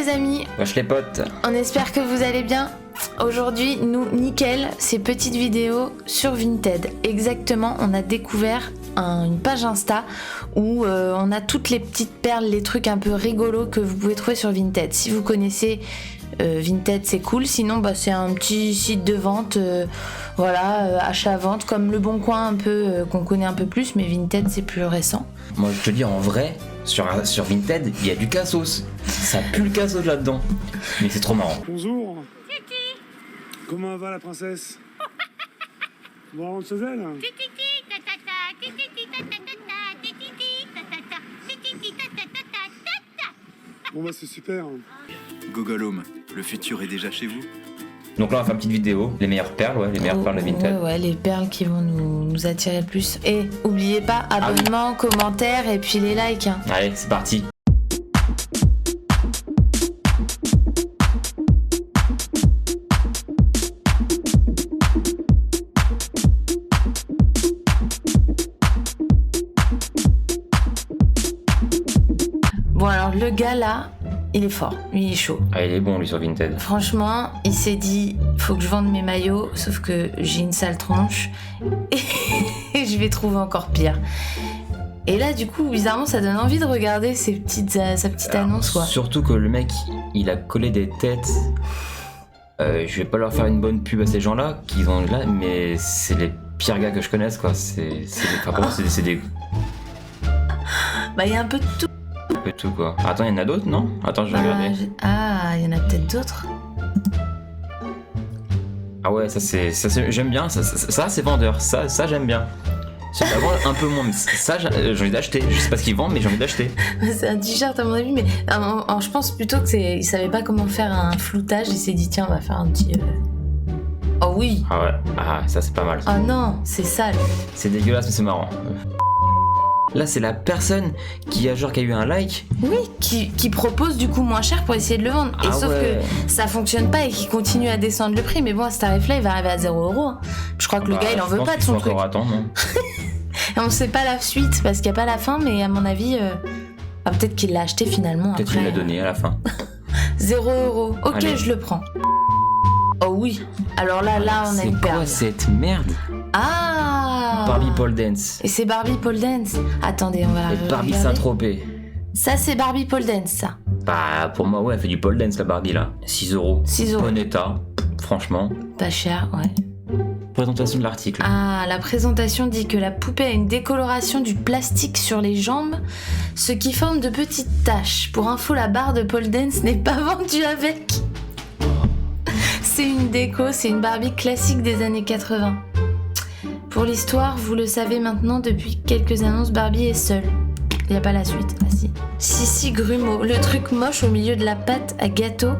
les amis, Wesh les potes. on espère que vous allez bien. Aujourd'hui, nous, nickel, ces petites vidéos sur Vinted. Exactement, on a découvert une page Insta où on a toutes les petites perles, les trucs un peu rigolos que vous pouvez trouver sur Vinted. Si vous connaissez Vinted, c'est cool. Sinon, c'est un petit site de vente, achat-vente, comme Le Bon Coin un peu, qu'on connaît un peu plus, mais Vinted, c'est plus récent. Moi je te dis en vrai, sur Vinted, il y a du cassos. Ça pue le cassos là-dedans. Mais c'est trop marrant. Bonjour. Comment va la princesse? Bon, on se gèle. Bon bah c'est super. Google Home, le futur est déjà chez vous. Donc là on va faire une petite vidéo, les meilleures perles, les meilleures perles de Vinted. Ouais, les perles qui vont nous attirer le plus. Et oubliez pas, abonnement, commentaires et puis les likes. Hein. Allez, c'est parti. Bon alors le gars là, il est fort, lui il est chaud. Ah il est bon lui sur Vinted. Franchement, il s'est dit, faut que je vende mes maillots, sauf que j'ai une sale tronche et je vais trouver encore pire. Et là du coup, bizarrement, ça donne envie de regarder sa petite annonce quoi. Surtout que le mec, il a collé des têtes. Je vais pas leur faire une bonne pub à ces gens-là, qu'ils ont là, mais c'est les pires gars que je connaisse quoi. C'est des Bah il y a un peu de tout. un peu tout quoi. Attends, il y en a d'autres, non? Attends, je vais regarder. Il y en a peut-être d'autres. Ah ouais, ça c'est j'aime bien, ça c'est vendeur, ça j'aime bien. Ça vend un peu moins, mais ça j'ai envie d'acheter. Je sais pas ce qu'ils vendent, mais j'ai envie d'acheter. C'est un t-shirt à mon avis, mais je pense plutôt que il savait pas comment faire un floutage, il s'est dit tiens on va faire un petit... Oh oui. Ah ouais, ça c'est pas mal. Oh non, c'est sale. C'est dégueulasse mais c'est marrant. Là c'est la personne qui a eu un like. Oui, qui propose du coup moins cher pour essayer de le vendre. Et sauf que ça fonctionne pas et qui continue à descendre le prix. Mais bon, à ce tarif-là, il va arriver à 0€. Hein. Je crois que le gars, il en veut pas de son truc. Encore attendre, non. On sait pas la suite parce qu'il n'y a pas la fin, mais à mon avis, peut-être qu'il l'a acheté finalement. Peut-être après, qu'il l'a donné à la fin. 0€. Ok, allez. Je le prends. Oh oui. Alors là, on a une C'est perle. quoi cette merde? Ah, Barbie Pole Dance. Et c'est Barbie Pole Dance. Attendez, on va Et Barbie regarder. Saint-Tropez. Ça, c'est Barbie Pole Dance, ça. Bah pour moi ouais, elle fait du pole dance la Barbie là. 6€. 6€. Bon état, franchement. Pas cher, ouais. Présentation de l'article. Ah, la présentation dit que la poupée a une décoloration du plastique sur les jambes, ce qui forme de petites taches. Pour info, la barre de pole dance n'est pas vendue avec. C'est une déco, c'est une Barbie classique des années 80. Pour l'histoire, vous le savez maintenant, depuis quelques annonces, Barbie est seule. Il n'y a pas la suite, ah si. Sissi Grumeau, le truc moche au milieu de la pâte à gâteau.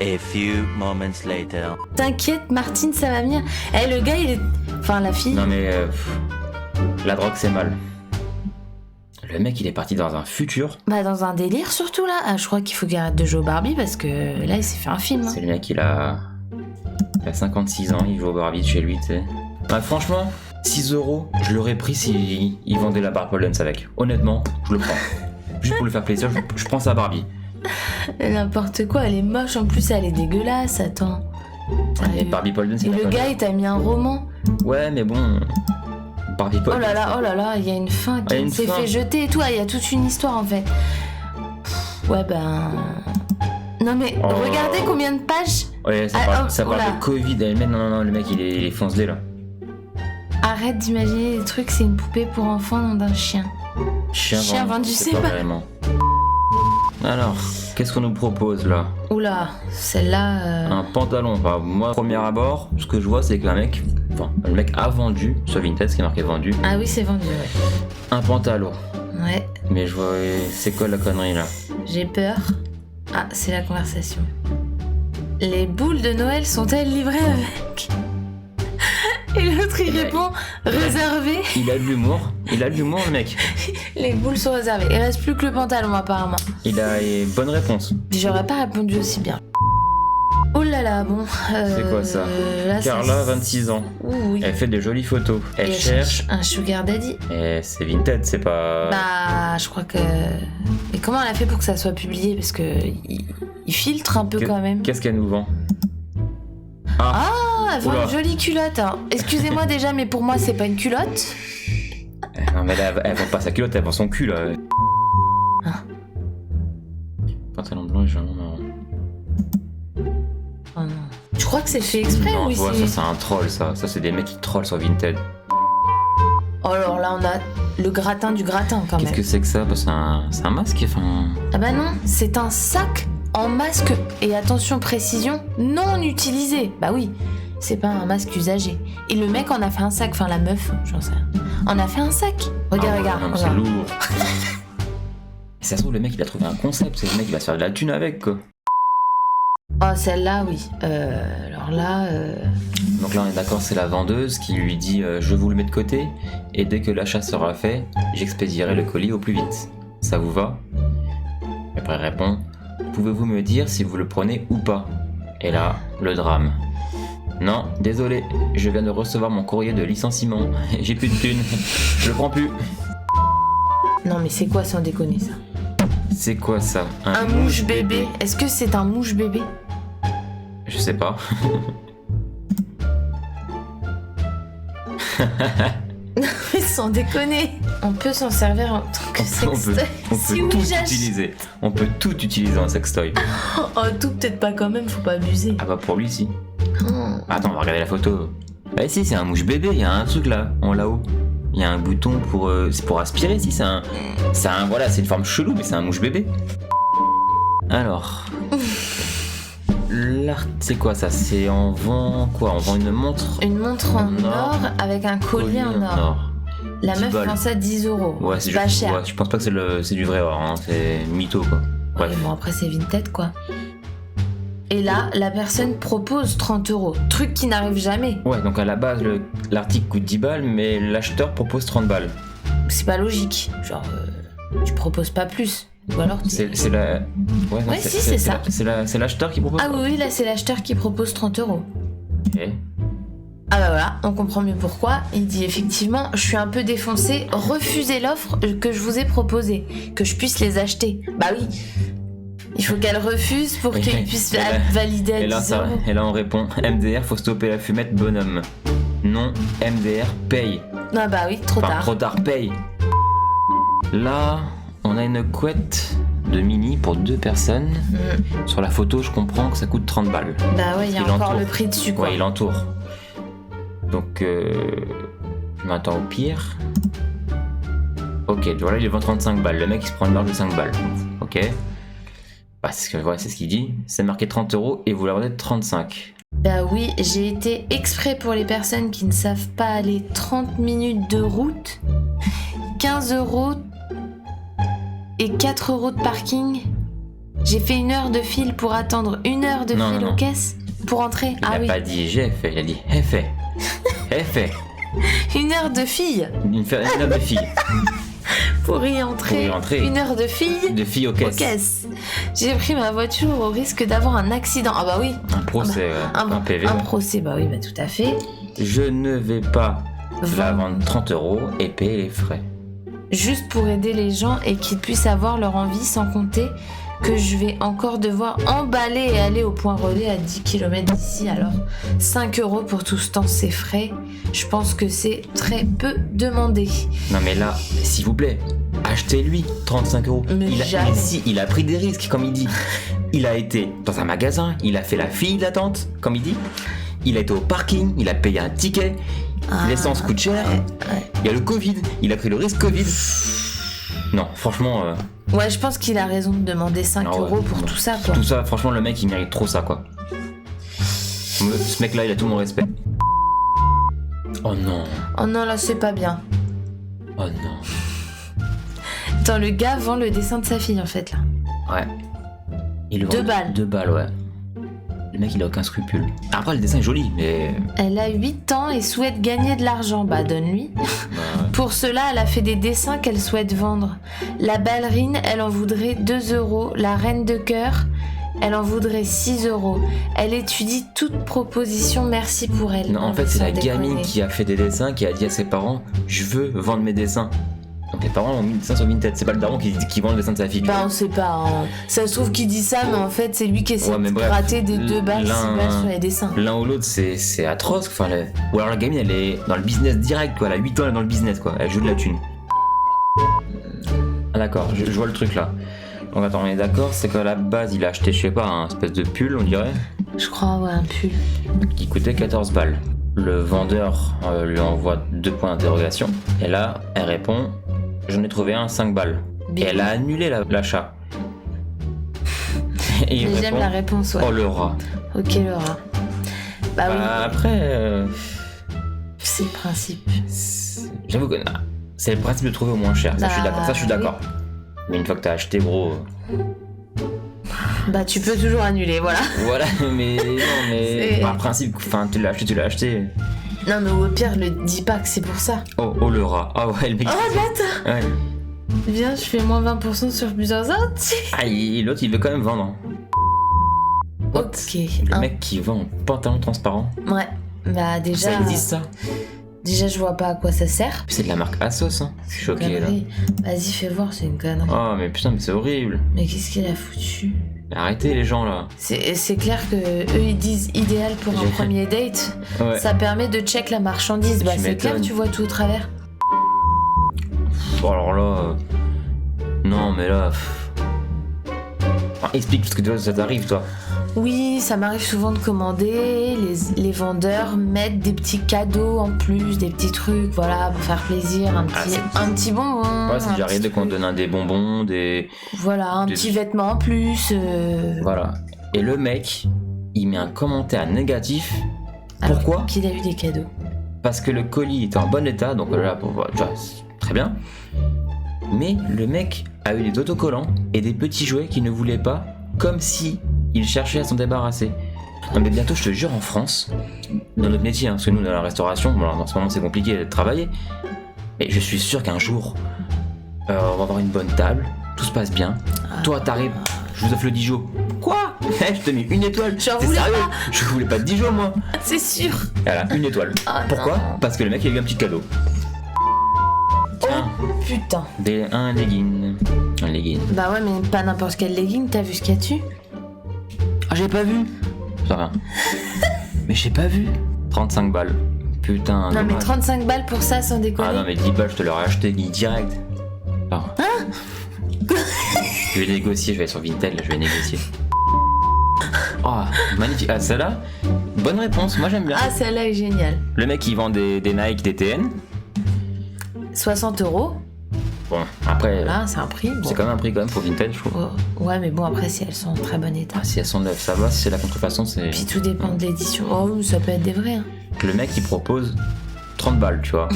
A few moments later. T'inquiète, Martine, ça va venir. Le gars, il est... Enfin, la fille... Non mais la drogue c'est mal. Le mec il est parti dans un futur. dans un délire surtout là. Je crois qu'il faut qu'il arrête de jouer au Barbie parce que là, il s'est fait un film. Hein. C'est le mec il a 56 ans, il joue au Barbie de chez lui, tu sais. Bah franchement, 6€, je l'aurais pris si il vendait la barre pole dance avec. Honnêtement, je le prends. Juste pour lui faire plaisir, je prends sa Barbie. N'importe quoi, elle est moche en plus, elle est dégueulasse, attends. Et Barbie pole dance, Et c'est le pas gars, mal. il t'a mis un roman. Ouais mais bon, Barbie pole Oh là là, il y a une fin Ah, qui une s'est fin. fait jeter et tout, il y a toute une histoire en fait. Ouais Non mais Oh. regardez combien de pages. Ouais, ça parle oula. de Covid. Et non, le mec il est fonce-dé là. Arrête d'imaginer des trucs, c'est une poupée pour enfants nom d'un chien. Chien vendu, c'est c'est pas- vraiment. Alors, qu'est-ce qu'on nous propose là? Oula, celle-là... Un pantalon. Enfin, moi, premier abord, ce que je vois, c'est qu'un mec, le mec a vendu sur Vinted, ce qui est marqué vendu, Ah oui, c'est vendu, ouais. un pantalon. Ouais, Mais je vois, c'est quoi la connerie là? j'ai peur. Ah, c'est la conversation. Les boules de Noël sont-elles livrées avec? Et l'autre il répond réservé. Il a de l'humour, le mec. Les boules sont réservées. Il reste plus que le pantalon apparemment. Il a une bonne réponse. J'aurais pas répondu aussi bien. Oh là là, bon. C'est quoi ça là, Carla, 26 ans. Oui. Elle fait de jolies photos. Elle Et cherche. un sugar daddy. Et c'est Vinted, c'est pas. Bah, je crois que. Et comment elle a fait pour que ça soit publié? Parce que il filtre un peu quand même. Qu'est-ce qu'elle nous vend? Ah, elle vend Oula. une jolie culotte. Hein. Excusez-moi déjà, mais pour moi, c'est pas une culotte. Non, mais là, elle vend pas sa culotte, elle vend son cul là. Ah. Pantalon blanc et jambon marron. Oh non. Tu crois que c'est fait exprès Non, ou je vois, c'est. ça c'est un troll, ça. Ça, c'est des mecs qui trollent sur Vinted. Oh, alors là, on a le gratin du gratin quand Qu'est-ce même. que c'est que ça? Bah, c'est un masque, enfin. Ah bah non, c'est un sac en masque. Et attention, précision, non utilisé. Bah oui, c'est pas un masque usagé. Et le mec en a fait un sac, enfin la meuf, j'en sais rien. En a fait un sac. Regarde, Ah, regarde. non, mais c'est regarde. lourd. Et ça se trouve, le mec il a trouvé un concept, c'est le mec il va se faire de la thune avec quoi. Oh, celle-là, oui. Alors là. Donc là on est d'accord, c'est la vendeuse qui lui dit je vous le mets de côté et dès que l'achat sera fait, j'expédierai le colis au plus vite. Ça vous va? Et après elle répond pouvez-vous me dire si vous le prenez ou pas? Et là, le drame. Non, désolé, je viens de recevoir mon courrier de licenciement. J'ai plus de thunes, je le prends plus. Non, mais c'est quoi sans déconner ça? C'est quoi ça? Un mouche bébé. Est-ce que c'est un mouche bébé? Je sais pas. Mais sans déconner. On peut s'en servir en tant que On peut sextoy. Si oui, tout j'achète. utiliser. On peut tout utiliser en sextoy. Oh, tout peut-être pas quand même, faut pas abuser. Ah bah pour lui si. Oh. Attends, on va regarder la photo. Bah si, c'est un mouche bébé, il y a un truc là, en là-haut. Il y a un bouton pour... c'est pour aspirer si, c'est un... Voilà, c'est une forme chelou, mais c'est un mouche bébé. Alors... L'art, c'est quoi ça? C'est on vend quoi? On vend une montre? Une montre en En or. or avec un collier en or. La 10 meuf balles. vend ça 10 euros. Ouais, c'est pas cher. Ouais, je pense pas que c'est du vrai or, hein. C'est mytho quoi. Ouais, Bref. bon, après, c'est Vinted, quoi. Et là, la personne propose 30 euros. Truc qui n'arrive jamais. Ouais, donc à la base, l'article coûte 10 balles, mais l'acheteur propose 30 balles. C'est pas logique. Genre, tu proposes pas plus. Ou alors, C'est la... Ouais, non, Ouais, si, c'est ça. C'est l'acheteur qui propose. Ah oui, là, c'est l'acheteur qui propose 30 euros. Ok. Ah bah voilà, on comprend mieux pourquoi. Il dit effectivement, je suis un peu défoncé, refusez l'offre que je vous ai proposée, que je puisse les acheter. Bah oui, il faut qu'elle refuse pour Et- qu'il puisse et là- valider à Et 10 euros. là, on répond MDR, faut stopper la fumette, bonhomme. Non, MDR, paye. Ah bah oui, trop Enfin, tard. trop tard, paye. Là, on a une couette de mini pour 2 personnes. Mm. Sur la photo, je comprends que ça coûte 30 balles. Bah ouais, il y a Il encore entoure. le prix dessus quoi. Ouais, il entoure. Donc, je m'attends au pire. Ok, voilà, il vend 35 balles. Le mec, il se prend une marge de 5 balles. Ok. Bah, c'est ce qu'il dit. C'est marqué 30 euros et vous la vendez 35. Bah oui, j'ai été exprès pour les personnes qui ne savent pas aller 30 minutes de route, 15 euros et 4 euros de parking. J'ai fait 1 heure de file pour attendre 1 heure de Non, file non, aux non. caisses pour entrer. Il Ah a oui, pas dit j'ai fait, il a dit j'ai fait. J'ai fait. 1 heure de fille Une heure de fille. pour y entrer. Pour y entrer. 1 heure de fille De fille aux aux caisses. caisses. J'ai pris ma voiture au risque d'avoir un accident. Ah bah oui, Un procès, un PV. un procès, bah oui, bah tout à fait. Je ne vais pas la vendre 30 euros et payer les frais. Juste pour aider les gens et qu'ils puissent avoir leur envie, sans compter que je vais encore devoir emballer et aller au point relais à 10 km d'ici. Alors 5 euros pour tout ce temps, c'est frais. Je pense que c'est très peu demandé. Non mais là, s'il vous plaît, achetez-lui 35 euros. Mais jamais. Il a pris des risques, comme il dit. Il a été dans un magasin, il a fait la file d'attente, comme il dit. Il a été au parking, il a payé un ticket. L'essence coûte cher. ouais. Il y a le Covid, il a pris le risque Covid. Non, franchement, Ouais, je pense qu'il a raison de demander 5 Ah ouais, euros pour non. tout ça, quoi. tout ça, franchement, le mec, il mérite trop ça, quoi. Ce mec-là, il a tout mon respect. Oh non, Oh non, là, c'est pas bien. oh non. Attends, le gars vend le dessin de sa fille, en fait, là. Ouais. Il 2 balles. 2 balles, ouais. Le mec, il a aucun scrupule. Après, le dessin est joli, mais... Elle a 8 ans et souhaite gagner de l'argent. Bah, donne-lui. Bah, ouais. Pour cela, elle a fait des dessins qu'elle souhaite vendre. La ballerine, elle en voudrait 2 euros. La reine de cœur, Elle en voudrait 6 €. Elle étudie toute proposition, merci pour elle. Non, en mais fait, c'est sans la gamine déconner. qui a fait des dessins, qui a dit à ses parents, je veux vendre mes dessins. Donc les parents ont mis des dessins sur Vinted. C'est pas le daron qui vend le dessin de sa fille. tu Bah vois. on sait pas, hein. Ça se trouve qu'il dit ça, mais en fait c'est lui qui essaie Ouais, mais de bref, gratter des 2 balles, 6 l'un- balles sur les dessins. L'un ou l'autre, c'est atroce. Enfin, ou alors la gamine, elle est dans le business direct, quoi. Elle a 8 ans, elle est dans le business, quoi. Elle joue de la thune. Ah, d'accord, je vois le truc là. Donc attends, on est d'accord, c'est qu'à la base, il a acheté, je sais pas, un espèce de pull, on dirait, Je crois, ouais, un pull. qui coûtait 14 balles. Le vendeur lui envoie 2 points d'interrogation. Et là, elle répond, j'en ai trouvé un 5 balles. Et Bien. elle a annulé l'achat. Et il Mais j'aime répond, la réponse, ouais. oh le rat. Ok, Laura. Bah oui, Après, c'est le principe. j'avoue que c'est le principe de trouver au moins cher. Ça, je suis Bah, d'accord. Ça, je suis d'accord. Mais une fois que t'as acheté, gros. Bah tu peux toujours annuler, voilà. Voilà, mais non, mais C'est- par principe, enfin, tu l'as acheté, tu l'as acheté. Non mais au pire, le dis pas que c'est pour ça. Oh le rat. Ah ouais, le mec. Oh bâtard. Ouais. Viens, je fais moins 20% sur plusieurs autres. Ah, l'autre, il veut quand même vendre. Ok. Le hein. mec qui vend en pantalon transparent. Ouais. Bah déjà. Ça existe, ça. Déjà, je vois pas à quoi ça sert. C'est de la marque Asos, hein. Je suis choqué là. Connerie. Vas-y, fais voir, c'est une connerie. Oh, mais putain, mais c'est horrible. Mais qu'est-ce qu'il a foutu? Mais arrêtez les gens là. C'est clair que eux ils disent idéal pour un J'ai- premier date. Ouais. Ça permet de check la marchandise. Bah Tu c'est clair, m'étonnes. tu vois tout au travers. Bon, alors là. Non, mais là. Enfin, explique parce que toi, ça t'arrive, toi. Oui, ça m'arrive souvent de commander. Les vendeurs mettent des petits cadeaux en plus, des petits trucs, voilà, pour faire plaisir, un petit bonbon. Ouais, c'est un déjà arrivé petit qu'on truc. donne des bonbons, des. Voilà, un des- petit vêtement en plus. Voilà. Et le mec, il met un commentaire négatif. alors Pourquoi qu'il a eu des cadeaux. Parce que le colis était en bon état, donc là, tu vois, c'est très bien. Mais le mec a eu des autocollants et des petits jouets qu'il ne voulait pas, comme si il cherchait à s'en débarrasser. Non mais bientôt, je te jure, en France, dans notre métier, hein, parce que nous, dans la restauration, bon, en ce moment, c'est compliqué de travailler, et je suis sûr qu'un jour, on va avoir une bonne table, tout se passe bien. Toi, t'arrives, je vous offre le Dijon. Quoi? Je te mets une étoile. J'en T'es voulais sérieux? pas. Je voulais pas de Dijon, moi. C'est sûr. Voilà, une étoile. Ah, Pourquoi? non. Parce que le mec, il a eu un petit cadeau. Tiens, Putain. un legging. Un legging. Bah ouais, mais pas n'importe quel legging, t'as vu ce qu'il y a dessus? Ah, j'ai pas vu. Ça va. Mais j'ai pas vu. 35 balles. Putain, Non mais dommage. 35 balles pour ça sans déconner. Ah non, mais 10 balles, je te l'aurais acheté direct. Ah. Je vais négocier, je vais aller sur Vinted, là, je vais négocier. Oh, magnifique. Ah, celle-là, bonne réponse, moi j'aime bien. Ah, celle-là est géniale. Le mec, il vend des Nike, des TN. 60 €. Bon, après, Là, c'est un prix. Bon. c'est quand même un prix quand même pour Vinted, je trouve. Oh, ouais, mais bon, après, si elles sont en très bon état. Ah, si elles sont neuves, ça va. Si c'est la contrefaçon, c'est. Puis tout dépend de l'édition. Oh, mais ça peut être des vrais. Hein. Le mec, il propose 30 balles, tu vois.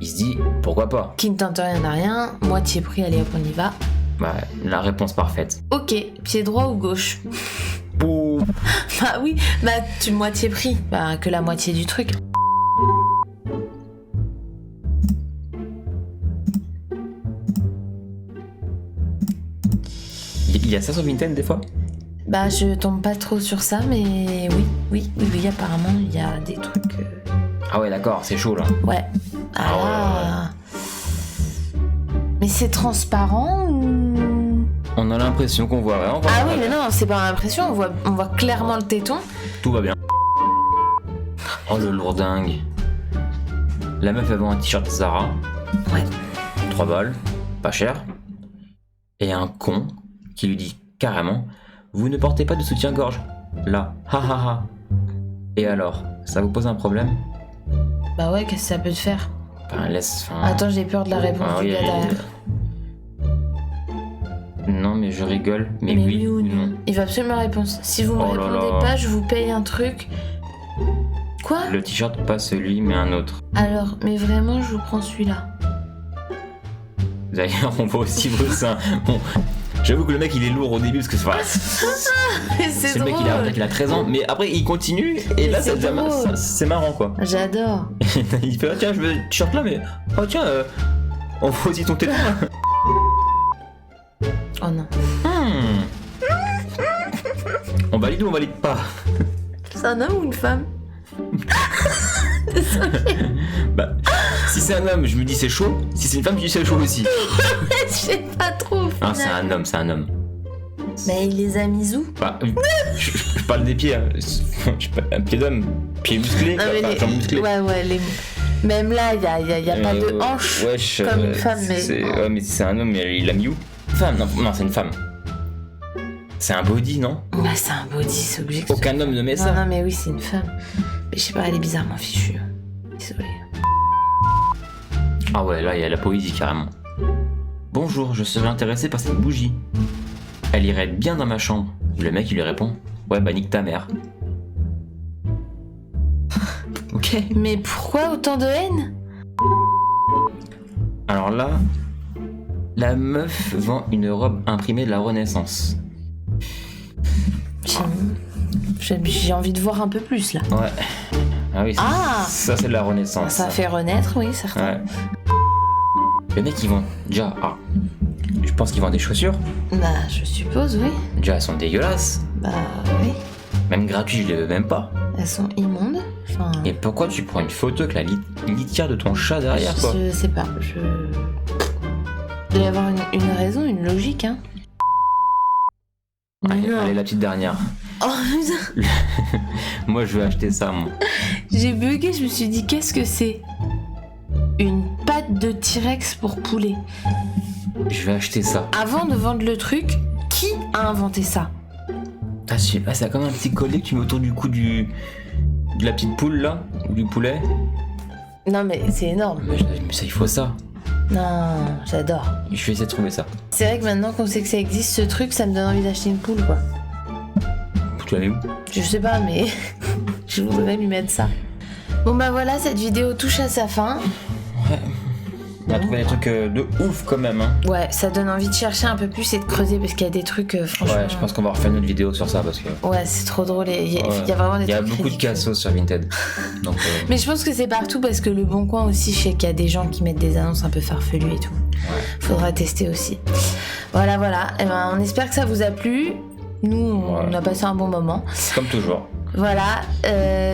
Il se dit, pourquoi pas? Qui ne tente rien n'a rien. Moitié prix, allez hop, on y va. Bah, la réponse parfaite. Ok, pied droit ou gauche? Boum. Bah oui, bah tu moitié prix. Bah que la moitié du truc. Il y a ça sur Vinted des fois? Bah je tombe pas trop sur ça, mais oui, apparemment, il y a des trucs... Ah ouais, d'accord, c'est chaud là. Ouais. Ah là... Mais c'est transparent ou... On a l'impression qu'on voit vraiment. Ah oui, mais non, c'est pas l'impression, on voit clairement le téton. Tout va bien. Oh le lourdingue. La meuf elle vend un t-shirt Zara. Ouais. 3 balles, pas cher. Et un con qui lui dit carrément, vous ne portez pas de soutien-gorge. Là, ha ha ha. Et alors, ça vous pose un problème? Bah ouais, qu'est-ce que ça peut te faire? Enfin, laisse. Enfin, Attends, j'ai peur de la réponse Ah du oui, gars oui, derrière. Non, mais je rigole. Mais, Mais oui, oui ou non? non. Il va absolument réponse. Si vous me Oh là répondez là. pas, je vous paye un truc. Quoi? Le t-shirt, pas celui, mais un autre. Alors, mais vraiment, je vous prends celui-là. D'ailleurs, on voit aussi vos seins. Bon, j'avoue que le mec il est lourd au début parce que voilà, Mais c'est c'est le mec il a 13 ans, mais après il continue et Mais là c'est drôle. c'est marrant quoi. J'adore. Il fait ah, tiens, je veux le t-shirt là, mais oh tiens, on voit aussi ton téton là. Oh non. On valide ou on valide pas? C'est un homme ou une femme? Bah, si c'est un homme, je me dis c'est chaud. Si c'est une femme, je dis c'est chaud aussi. Je sais pas trop. Ah, c'est un homme, c'est un homme. Mais il les a mis où? Bah, je parle des pieds. Hein. Je parle un pied d'homme, pied musclé, Non, mais pas jambe musclée. Ouais, même là, y a pas de hanche wesh, comme une femme. Mais... Ouais, mais c'est un homme, mais il a mis où? Femme, non, c'est une femme. C'est un body, non? Ouais, c'est un body, c'est obligé que Aucun homme ne met ça. Non, mais oui, c'est une femme. Mais je sais pas, elle est bizarrement fichue. Désolée. Ah ouais, là, il y a la poésie carrément. Bonjour, je serais intéressé par cette bougie. Elle irait bien dans ma chambre. Le mec, il lui répond, ouais, bah nique ta mère. Ok. Mais pourquoi autant de haine? Alors là, la meuf vend une robe imprimée de la Renaissance. J'ai envie de voir un peu plus là. Ouais. Ah oui, Ah ça c'est de la Renaissance. Ça fait renaître, oui, certain. Ouais. Le mec, ils vendent déjà. Ah, je pense qu'ils vendent des chaussures. Bah, je suppose, oui. Déjà, elles sont dégueulasses. Bah, oui. Même gratuit, je les veux même pas. Elles sont immondes. Enfin, Et pourquoi tu prends une photo avec la litière de ton chat derrière, quoi? je sais pas. Il doit y avoir une raison, une logique, hein. Allez, la petite dernière. Oh putain, Moi, je veux acheter ça, moi. j'ai bugué, je me suis dit, qu'est-ce que c'est? Une patte de T-Rex pour poulet. Je vais acheter ça. Avant de vendre le truc, qui a inventé ça? Ah, je sais pas, c'est comme un petit collet que tu mets autour du cou de la petite poule, là, ou du poulet. Non mais c'est énorme. Mais ça, il faut ça. Non, j'adore. Je vais essayer de trouver ça. C'est vrai que maintenant qu'on sait que ça existe, ce truc, ça me donne envie d'acheter une poule, quoi. Tu l'avais où? Je sais pas, mais je voudrais lui mettre ça. Bon bah voilà, cette vidéo touche à sa fin. Ouais. On a trouvé des trucs de ouf quand même, hein. Ouais, ça donne envie de chercher un peu plus et de creuser parce qu'il y a des trucs, franchement... Ouais, je pense qu'on va refaire une autre vidéo sur ça parce que... Ouais, c'est trop drôle et il y a vraiment des trucs Il y a beaucoup de ridicules. cassos sur Vinted. Donc, Mais je pense que c'est partout parce que le Bon Coin aussi, je sais qu'il y a des gens qui mettent des annonces un peu farfelues et tout. ouais. Faudra tester aussi. Voilà. Et ben, on espère que ça vous a plu. Nous, on Ouais. a passé un bon moment. Comme toujours. Voilà.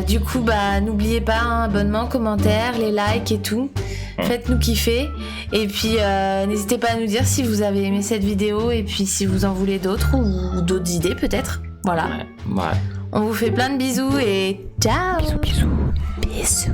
Du coup, bah, n'oubliez pas, hein, abonnement, commentaires, les likes et tout. Faites-nous kiffer. Et puis, n'hésitez pas à nous dire si vous avez aimé cette vidéo et puis si vous en voulez d'autres ou d'autres idées peut-être. Voilà. Ouais. On vous fait plein de bisous et ciao. Bisous. Bisous.